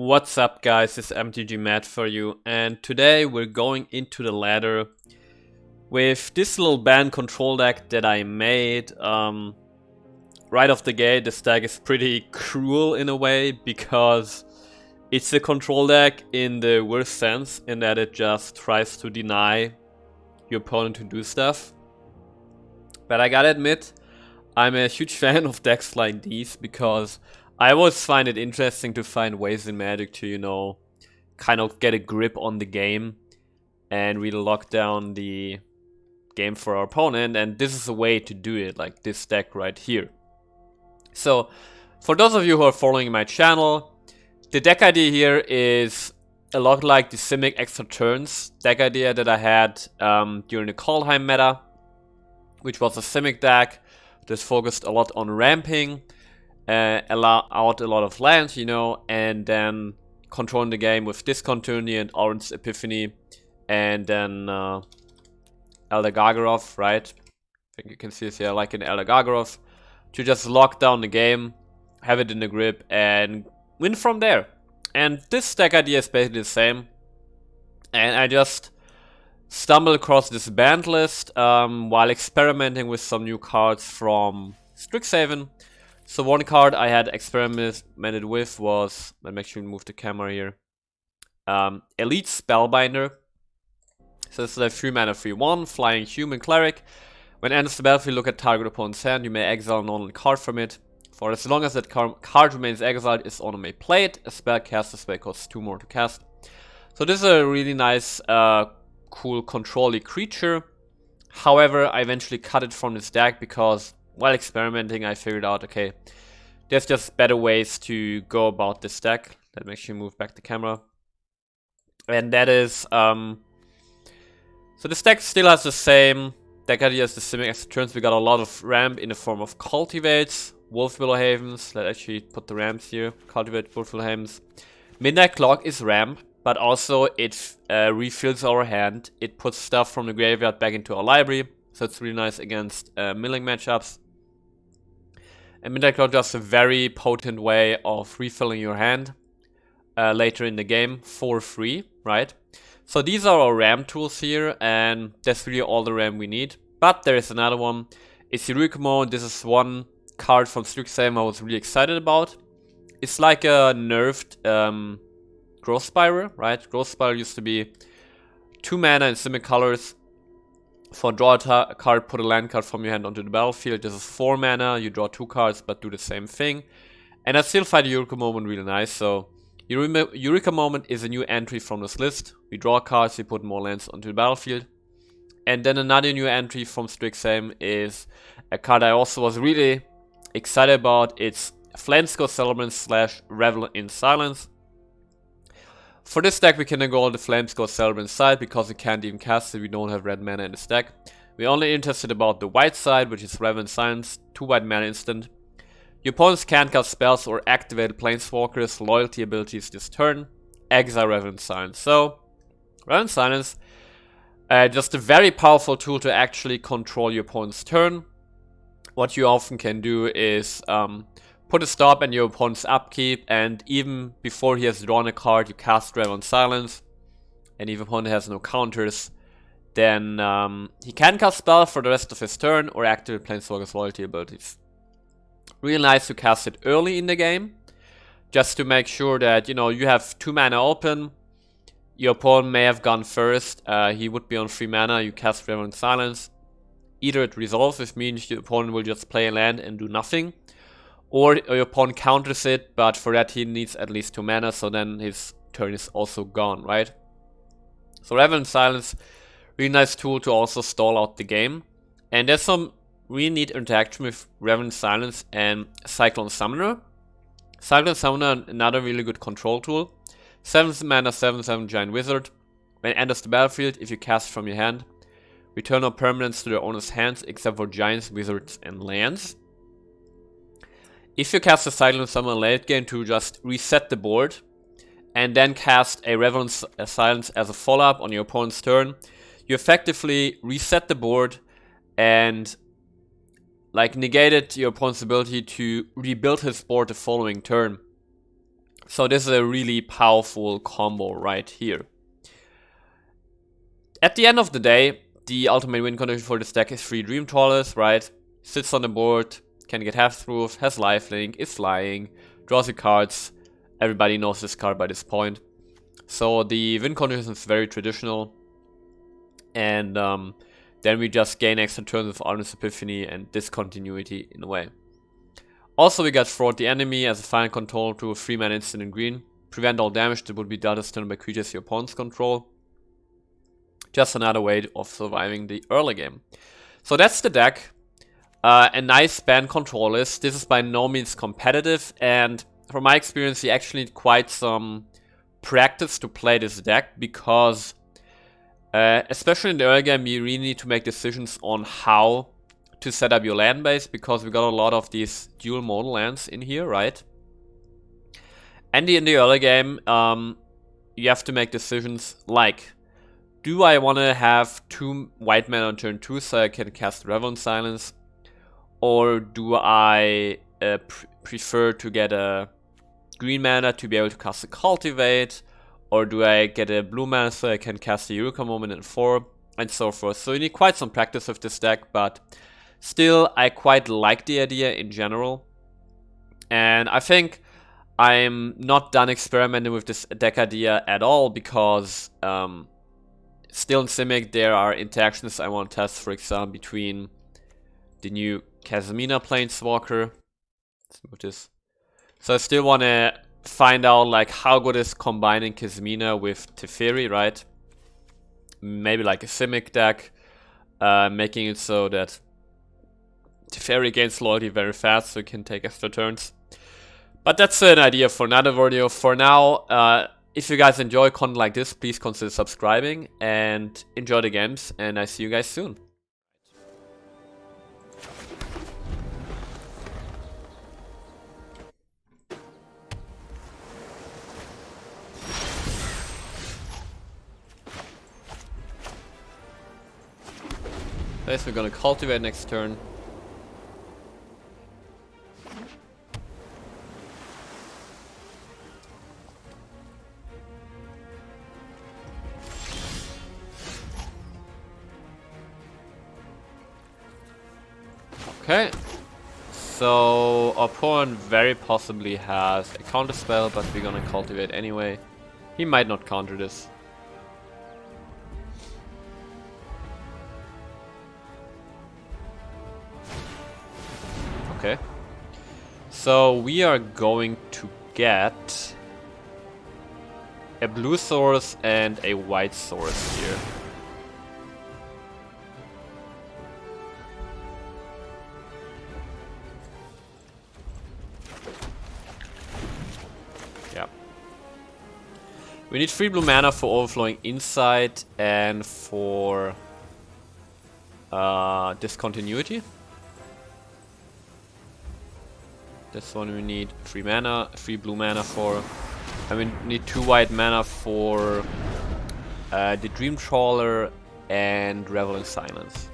What's up guys, it's MTG Matt for you, and today we're going into the ladder with this little Bant control deck that I made. Right off the gate, this deck is pretty cruel in a way because it's a control deck in the worst sense, in that it just tries to deny your opponent to do stuff. But I gotta admit, I'm a huge fan of decks like these because I always find it interesting to find ways in Magic to, kind of get a grip on the game and really lock down the game for our opponent, and this is a way to do it, like this deck right here. So, for those of you who are following my channel, the deck idea here is a lot like the Simic extra turns deck idea that I had during the Kaldheim meta, which was a Simic deck that focused a lot on ramping, allow out a lot of land, and then controlling the game with Discontinuity and Orange Epiphany, and then Elder Gargaroth, right? I think you can see this here, like in Elder Gargaroth, to just lock down the game, have it in the grip, and win from there. And this deck idea is basically the same. And I just stumbled across this Bant list while experimenting with some new cards from Strixhaven. So one card I had experimented with was, let me actually move the camera here, Elite Spellbinder. So this is a 3 mana 3/1 flying human cleric. When it enters the battlefield, look at target opponent's hand. You may exile an non-land card from it. For as long as that card remains exiled, its owner may play it. A spell cast this way costs 2 more to cast. So this is a really nice, cool control-y creature. However, I eventually cut it from this deck because while experimenting, I figured out, okay, there's just better ways to go about this deck. Let me actually move back the camera. And that is, so this deck still has the same deck idea as the Simic extra turns. We got a lot of ramp in the form of Cultivates, Wolf Willowhavens. Let's actually put the ramps here. Cultivate, Wolf Willowhavens. Midnight Clock is ramp, but also it refills our hand. It puts stuff from the graveyard back into our library, so it's really nice against milling matchups. And Midnight Clock is a very potent way of refilling your hand later in the game for free, right? So these are our RAM tools here, and that's really all the RAM we need. But there is another one. It's Eureka. This is one card from Strixhaven I was really excited about. It's like a nerfed Growth Spiral, right? Growth Spiral used to be 2 mana in Simic colors. For draw a card, put a land card from your hand onto the battlefield. This is 4 mana, you draw 2 cards but do the same thing. And I still find Eureka Moment really nice, so Eureka Moment is a new entry from this list. We draw cards, we put more lands onto the battlefield. And then another new entry from Strixhaven is a card I also was really excited about. It's Flamescore Celebrant / Revel in Silence. For this deck we can then go on the Flamescore Celebrant side because we can't even cast it, we don't have red mana in this deck. We're only interested about the white side, which is Revel in Silence, 2 white mana instant. Your opponents can't cast spells or activate Planeswalkers' loyalty abilities this turn. Exile Revel in Silence. So, Revel in Silence, just a very powerful tool to actually control your opponent's turn. What you often can do is put a stop in your opponent's upkeep, and even before he has drawn a card, you cast Revel in Silence. And if your opponent has no counters, then he can cast spell for the rest of his turn or activate Planeswalkers' loyalty abilities. Really nice to cast it early in the game, just to make sure that, you have 2 mana open. Your opponent may have gone first, he would be on 3 mana, you cast Revel in Silence. Either it resolves, which means your opponent will just play a land and do nothing, or your opponent counters it, but for that he needs at least 2 mana, so then his turn is also gone, right? So Revel in Silence, really nice tool to also stall out the game. And there's some really neat interaction with Revel in Silence and Cyclone Summoner. Cyclone Summoner, another really good control tool. 7 mana, 7/7 Giant Wizard. When it enters the battlefield, if you cast from your hand, return all permanents to their owner's hands except for Giants, Wizards, and lands. If you cast a Cyclone Summoner late game to just reset the board, and then cast a Revel in Silence as a follow-up on your opponent's turn, you effectively reset the board and negated your opponent's ability to rebuild his board the following turn. So this is a really powerful combo right here. At the end of the day, the ultimate win condition for this deck is 3 Dream Trawlers, right? Sits on the board, can get half-proof, has lifelink, is flying, draws you cards. Everybody knows this card by this point. So the win condition is very traditional. And then we just gain extra turns with Arden's Epiphany and discontinuity in a way. Also, we get Fraud the Enemy as a final control to a 3-mana instant in green. Prevent all damage that would be dealt to by creatures your opponents control. Just another way of surviving the early game. So that's the deck. A nice ban control list. This is by no means competitive, and from my experience, you actually need quite some practice to play this deck, because especially in the early game, you really need to make decisions on how to set up your land base, because we got a lot of these dual modal lands in here, right? And in the early game, you have to make decisions like, do I want to have 2 white mana on turn 2 so I can cast Revel in Silence? Or do I prefer to get a green mana to be able to cast a Cultivate? Or do I get a blue mana so I can cast a Eureka Moment in 4? And so forth. So you need quite some practice with this deck, but still I quite like the idea in general. And I think I'm not done experimenting with this deck idea at all, because still in Simic there are interactions I want to test, for example, between the new Casimina Planeswalker. Let's move this. So I still want to find out like how good is combining Casimina with Teferi, right? Maybe like a Simic deck, making it so that Teferi gains loyalty very fast so you can take extra turns. But that's an idea for another video. For now, if you guys enjoy content like this, please consider subscribing and enjoy the games, and I see you guys soon. Guys, we're gonna cultivate next turn. Okay, so our opponent very possibly has a counter spell, but we're gonna cultivate anyway. He might not counter this. Okay, so we are going to get a blue source and a white source here. We need 3 blue mana for Overflowing Insight and for Discontinuity. This one we need 3 mana, 3 blue mana for. And we need 2 white mana for the Dream Trawler and Revel in Silence.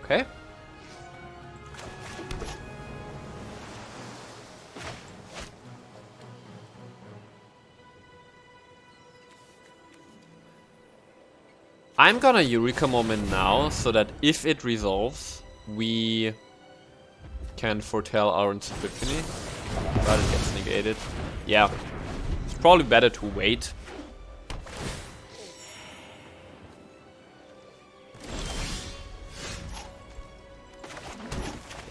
Okay. I'm gonna Eureka Moment now, so that if it resolves, we can foretell our Epiphany. But it gets negated. Yeah. It's probably better to wait.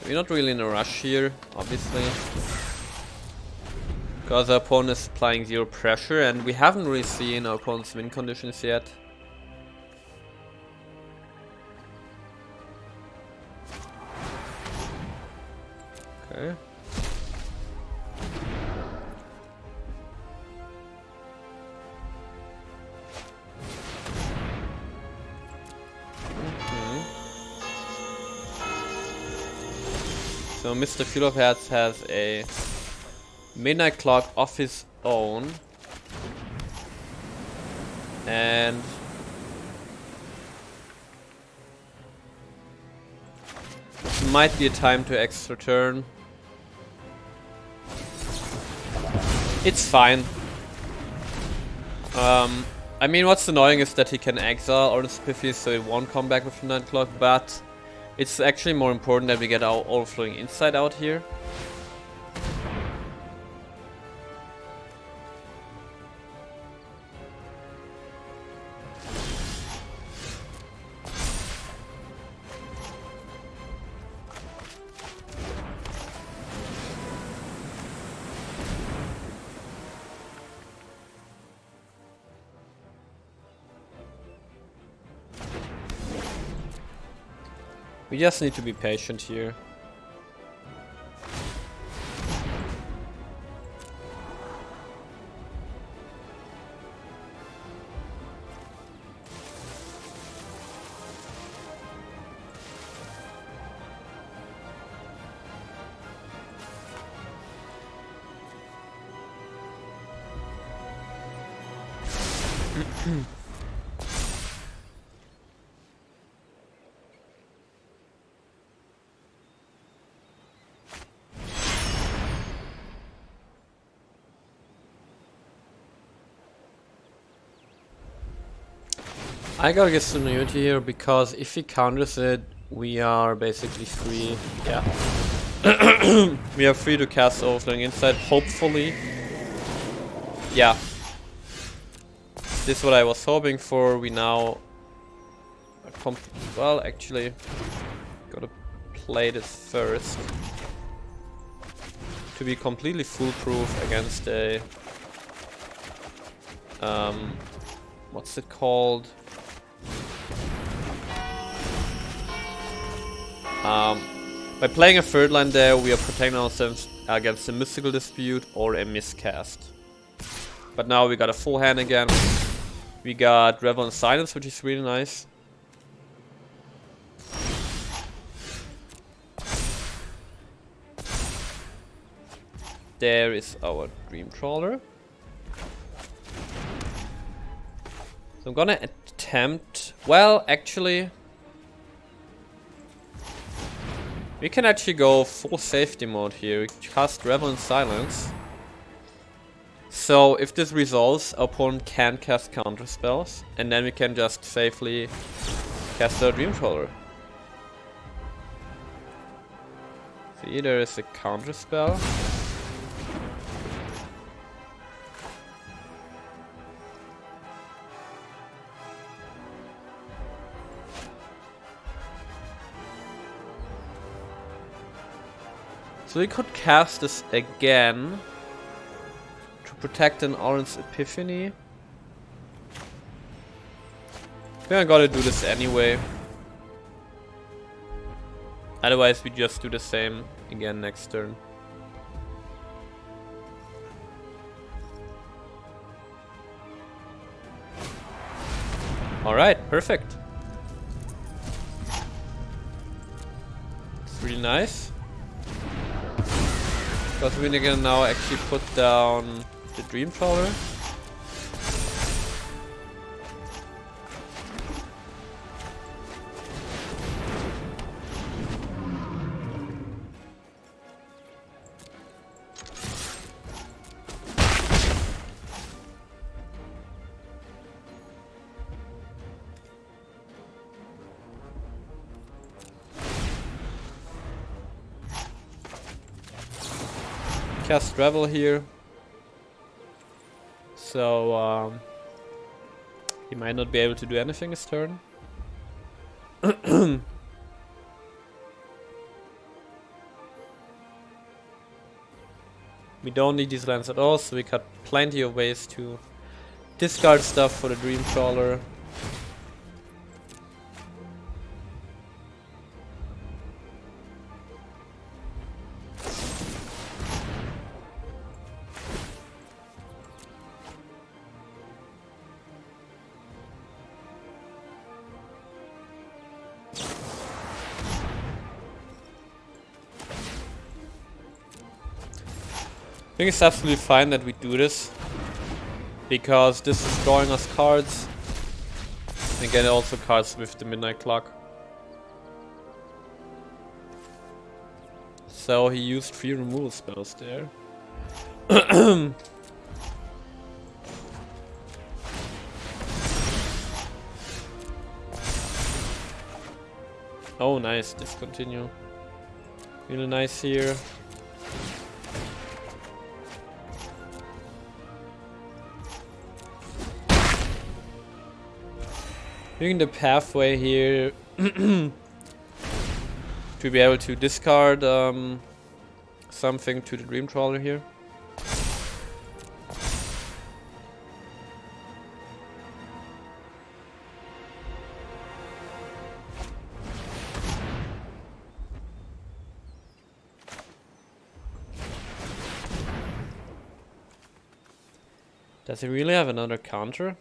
We're not really in a rush here, obviously, because our opponent is applying 0 pressure, and we haven't really seen our opponent's win conditions yet. Okay. So Mr. Fuel of Hearts has a Midnight Clock of his own. And might be a time to extra turn. It's fine. I mean, what's annoying is that he can exile or the Spiffy, so it won't come back with 9 o'clock, but it's actually more important that we get our overflowing insight out here. We just need to be patient here. I gotta get some immunity here because if he counters it, we are basically free. Yeah. We are free to cast Overflowing Insight, hopefully. Yeah. This is what I was hoping for. We now... well, actually, gotta play this first. To be completely foolproof against a... what's it called? By playing a third line there, we are protecting ourselves against a Mystical Dispute or a miscast. But now we got a full hand again. We got Revel and Silence, which is really nice. There is our Dream Trawler. So I'm gonna attempt... well, actually... we can actually go full safety mode here. We cast Revel and Silence. So if this resolves, our opponent can cast counter spells, and then we can just safely cast our Dream Trawler. See, there is a counter spell. So we could cast this again to protect an Orange Epiphany. I think I gotta do this anyway. Otherwise we just do the same again next turn. Alright, perfect. It's really nice. Because we're gonna now actually put down the Dream Trawler. Cast Revel here, so he might not be able to do anything this turn. We don't need these lands at all, so we got plenty of ways to discard stuff for the Dream Trawler. I think it's absolutely fine that we do this. because this is drawing us cards. Again, also cards with the midnight clock. So he used 3 removal spells there. Oh, nice, discontinue. Really nice here. Using the pathway here to be able to discard something to the Dream Trawler here. Does he really have another counter?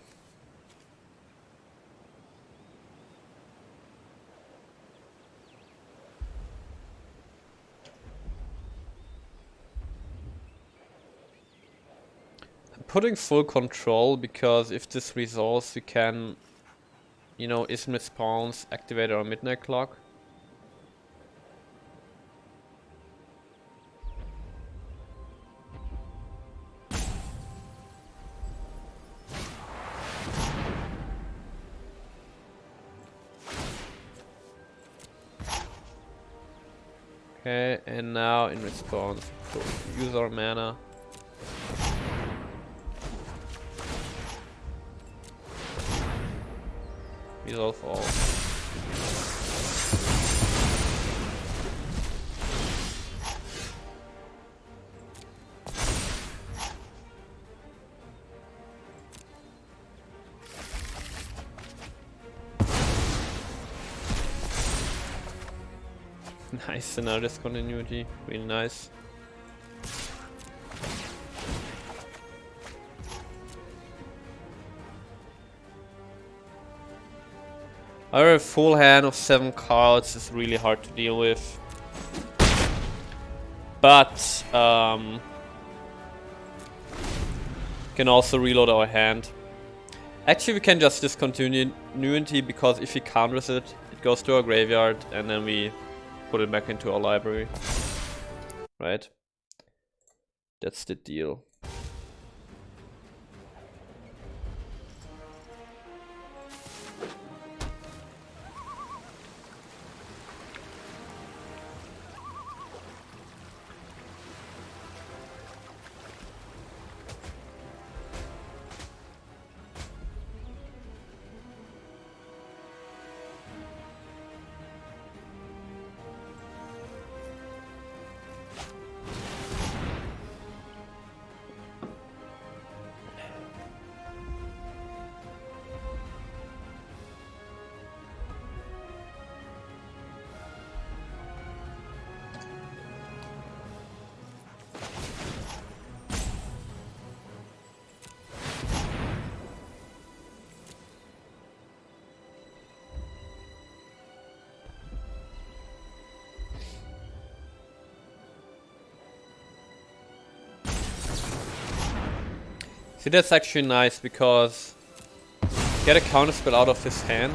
I'm putting full control because if this resolves, we can, you know, Ism spawns, activate our midnight clock. Okay, and now in response, we'll use our mana. Resolve all. Nice, another discontinuity, really nice. Our full hand of 7 cards is really hard to deal with. But can also reload our hand. Actually, we can just discontinue Nuity because if he counters it, it goes to our graveyard and then we put it back into our library. Right? That's the deal. See, that's actually nice because get a counterspell out of his hand.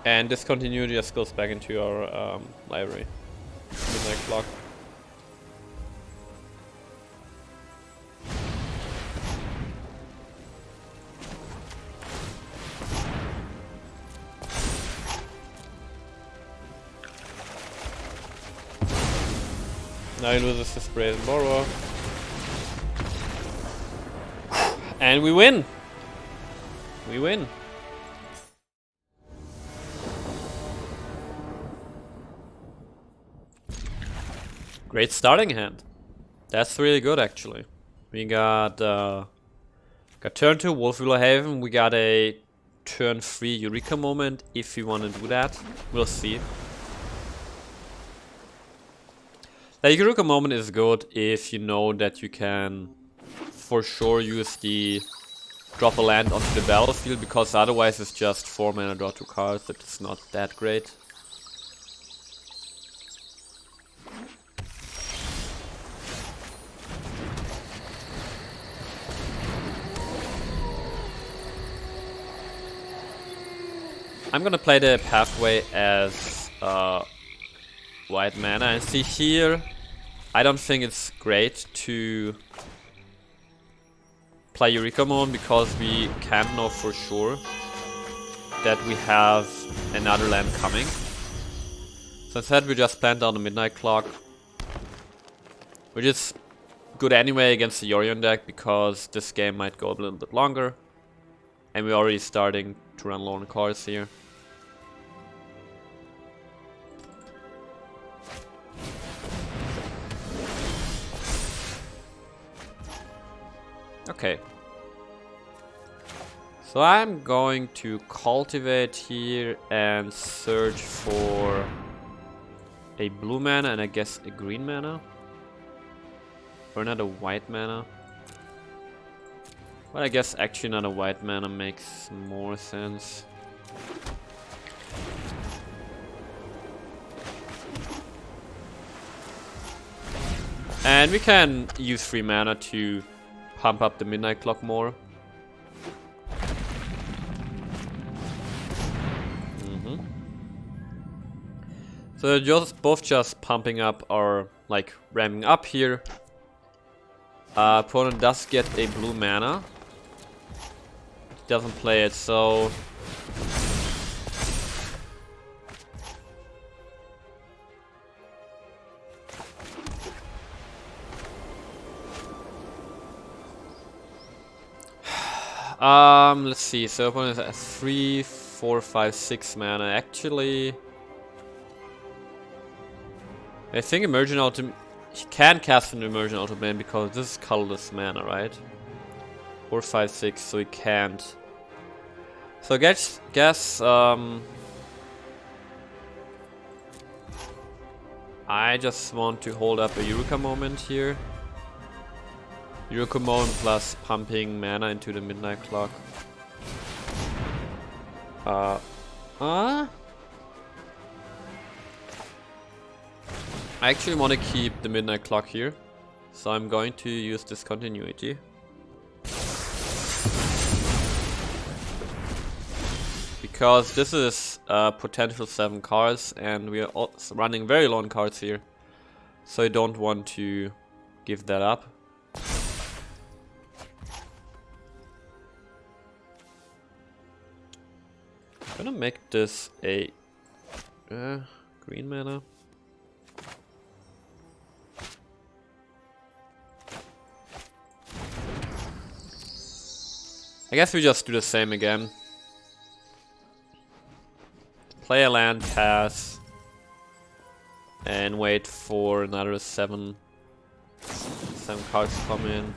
And discontinuity just goes back into your library. Midnight clock. Now he loses his Brazen Borrower. And we win! We win. Great starting hand. That's really good actually. We got turn 2 Wolfwheeler Haven, we got a turn 3 Eureka moment if we want to do that. We'll see. The Eureka moment is good if you know that you can for sure use the drop a land onto the battlefield, because otherwise it's just 4 mana draw 2 cards. That is not that great. I'm gonna play the pathway as white mana, and see here, I don't think it's great to play Eureka Moon because we can't know for sure that we have another land coming. So instead we just plan down the Midnight Clock, which is good anyway against the Yorion deck because this game might go a little bit longer. And we're already starting to run low on cards here. Okay. So I'm going to cultivate here and search for a blue mana and I guess a green mana. Or not a white mana. Well, I guess actually not a white mana makes more sense. And we can use 3 mana to pump up the Midnight Clock more. So they're both just pumping up or like ramping up here. Opponent does get a blue mana. Doesn't play it, so let's see. So opponent has 3, 4, 5, 6 mana. Actually, I think Emergent Ultimate. He can cast an Emergent Ultimate because this is colorless mana, right? 4, 5, 6, so he can't. So I guess I just want to hold up a Eureka Moment here. Eureka Moment plus pumping mana into the Midnight Clock. I actually want to keep the Midnight Clock here, so I'm going to use Discontinuity. Because this is potential 7 cards and we are also running very low on cards here, so I don't want to give that up. I'm gonna make this a green mana. I guess we just do the same again. Play a land, pass, and wait for another 7 cards to come in.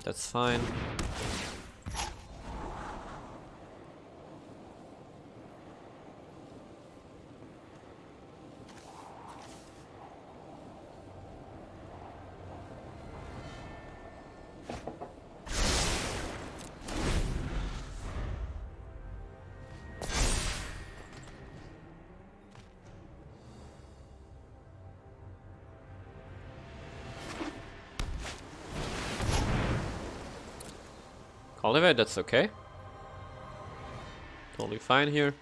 That's fine. Cultivate, that's okay. Totally fine here.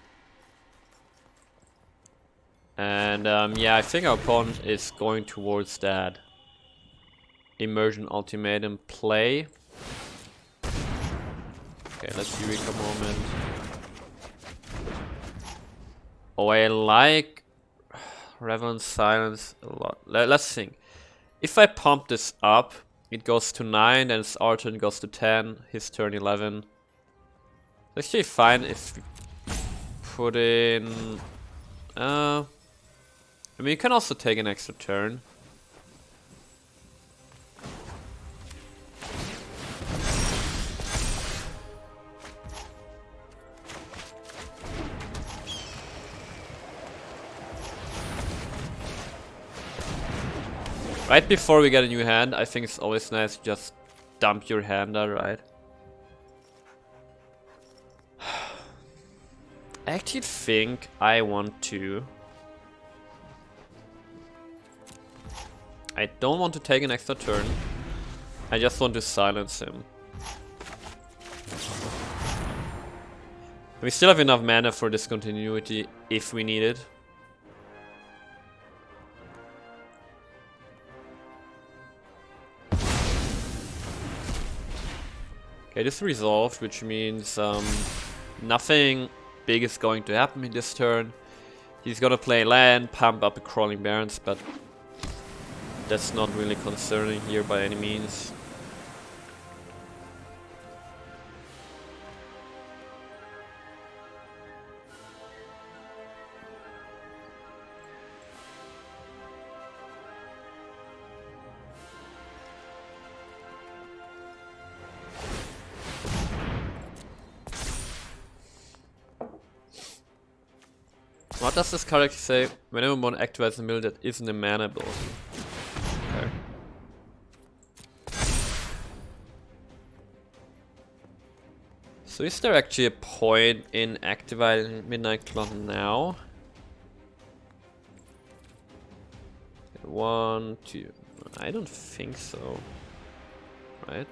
And yeah, I think our opponent is going towards that Immersion Ultimatum play. Okay, let's Eureka Moment. Oh, I like Revel in Silence a lot. Let's think. If I pump this up, it goes to 9, then our turn goes to 10, his turn 11. It's actually fine if we put in... I mean, you can also take an extra turn. Right before we get a new hand, I think it's always nice to just dump your hand out, right? I actually think I want to... I don't want to take an extra turn. I just want to silence him. We still have enough mana for discontinuity if we need it. Okay, this resolved, which means nothing big is going to happen in this turn. He's gonna play land, pump up the Crawling Barrens, but that's not really concerning here by any means. What does this character say? Whenever one activates a mill that isn't a mana ability. Okay. So is there actually a point in activating Midnight Clock now? 1, 2. I don't think so. Right?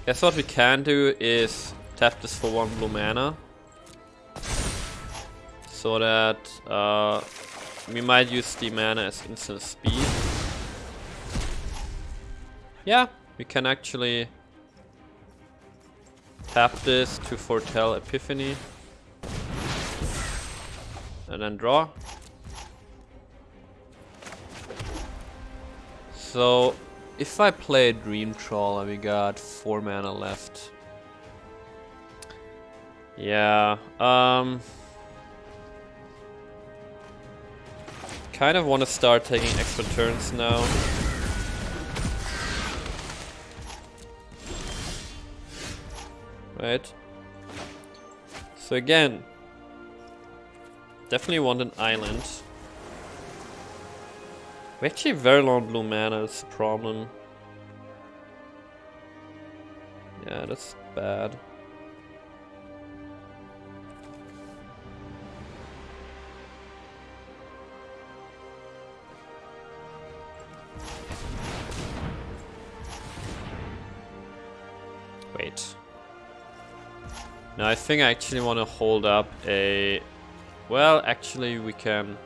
Guess what we can do is tap this for 1 blue mana. So that we might use the mana as instant speed. Yeah, we can actually tap this to foretell Epiphany. And then draw. So if I play Dream Trawler, we got 4 mana left. Yeah, kind of want to start taking extra turns now. Right. So again, definitely want an island. We actually have very long blue mana, that's the problem. Yeah, that's bad. Wait. No, I think I actually want to hold up a... Well, actually we can...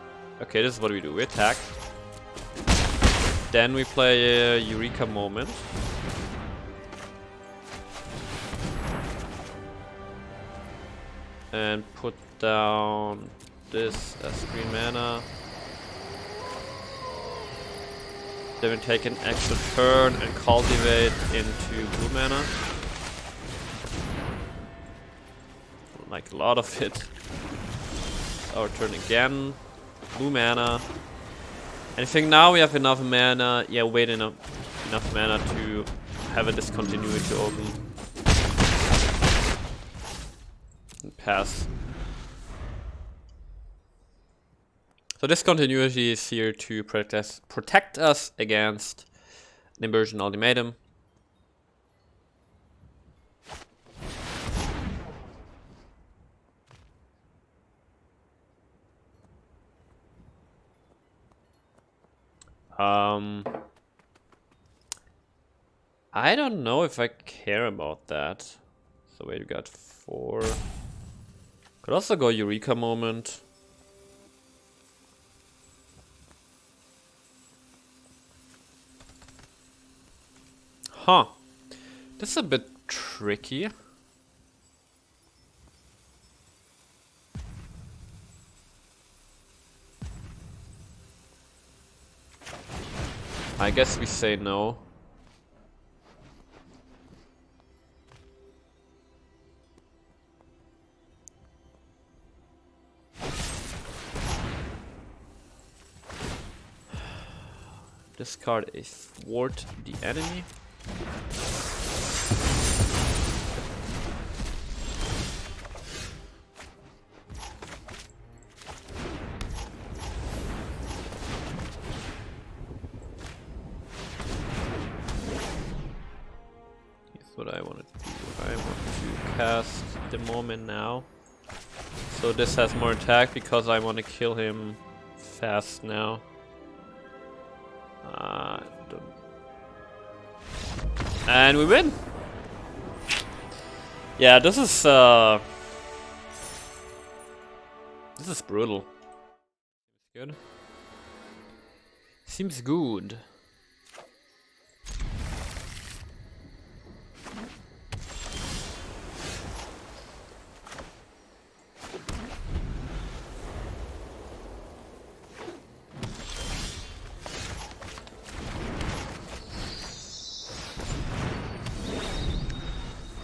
Okay, this is what we do. We attack. Then we play a Eureka Moment. And put down this as green mana. Then we take an extra turn and cultivate into blue mana. Like a lot of it. Our turn again. Blue mana. And I think now we have enough mana. Yeah, wait, enough mana to have a discontinuity open. And pass. So discontinuity is here to protect us against an Inversion Ultimatum. I don't know if I care about that. So wait, we got 4. Could also go Eureka Moment. Huh. This is a bit tricky. I guess we say no. Discard a thwart the enemy. Here's what I want to do. I want to cast the moment now. So this has more attack because I want to kill him fast now. And we win! Yeah, this is brutal. Good. Seems good.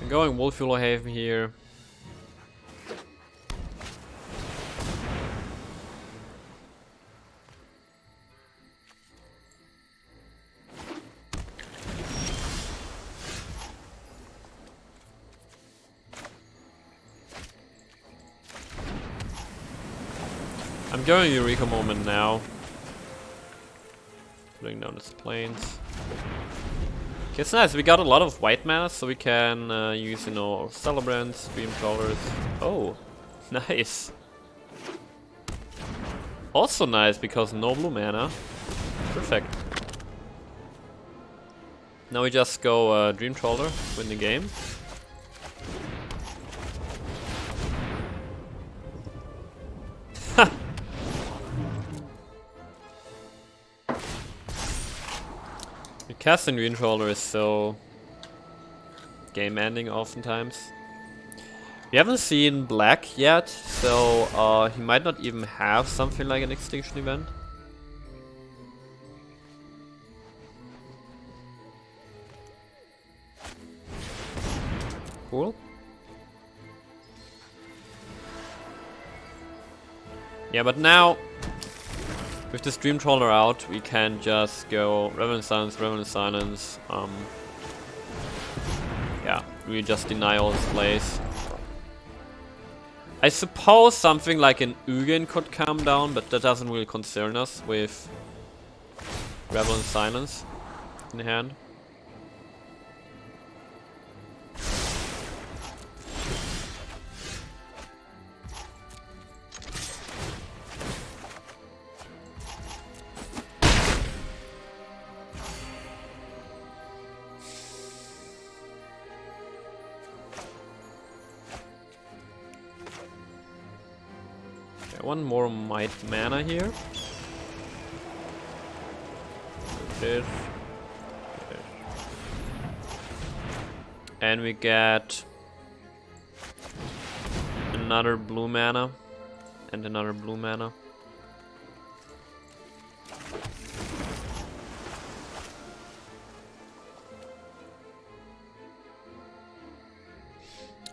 I'm going Wolfhaven here. I'm going Eureka moment now. Putting down his planes. Okay, it's nice. We got a lot of white mana, so we can use, you know, Celebrants, Dream Trawlers. Oh, nice. Also nice because no blue mana. Perfect. Now we just go Dream Trawler, win the game. Casting Dream Trawler is so game ending oftentimes. We haven't seen Black yet, so he might not even have something like an Extinction event. Cool. Yeah, but now with this Dream Trawler out, we can just go Revel in Silence, Revel in Silence. Yeah, we just deny all his plays. I suppose something like an Ugin could come down, but that doesn't really concern us with Revel in Silence in hand. One more Might mana here. This. And we get another blue mana and another blue mana.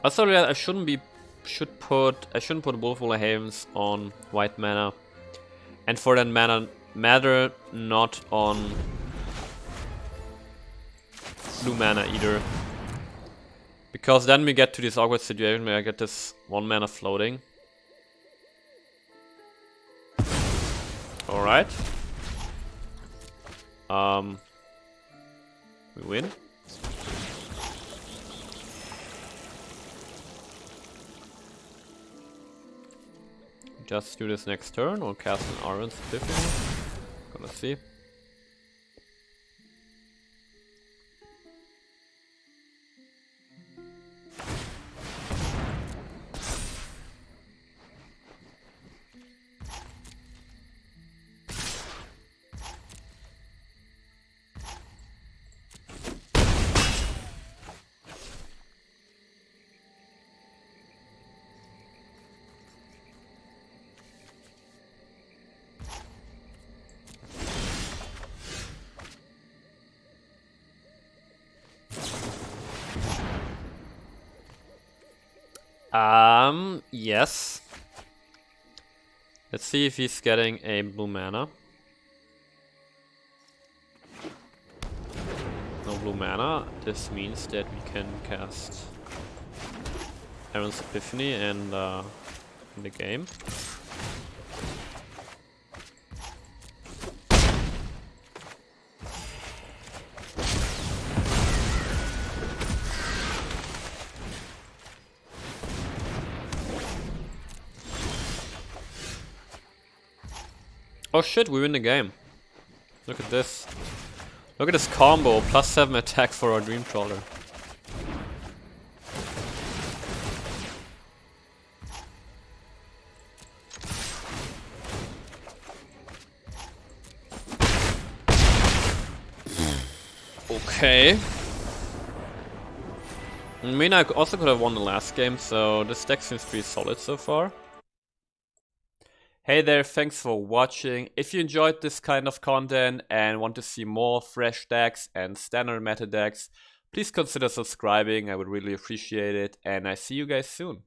Also, yeah, I shouldn't put Wolfhaven on white mana, and for that matter, not on blue mana either, because then we get to this awkward situation where I get this 1 mana floating. All right, we win. Just do this next turn or cast an Iron Epiphany. Gonna see. Yes. Let's see if he's getting a blue mana. No blue mana. This means that we can cast Aaron's Epiphany and in the game. Oh shit, we win the game. Look at this. Look at this combo, +7 attack for our Dream Trawler. Okay. I mean, I also could have won the last game, so this deck seems pretty solid so far. Hey there, thanks for watching. If you enjoyed this kind of content and want to see more fresh decks and standard meta decks, please consider subscribing, I would really appreciate it, and I see you guys soon.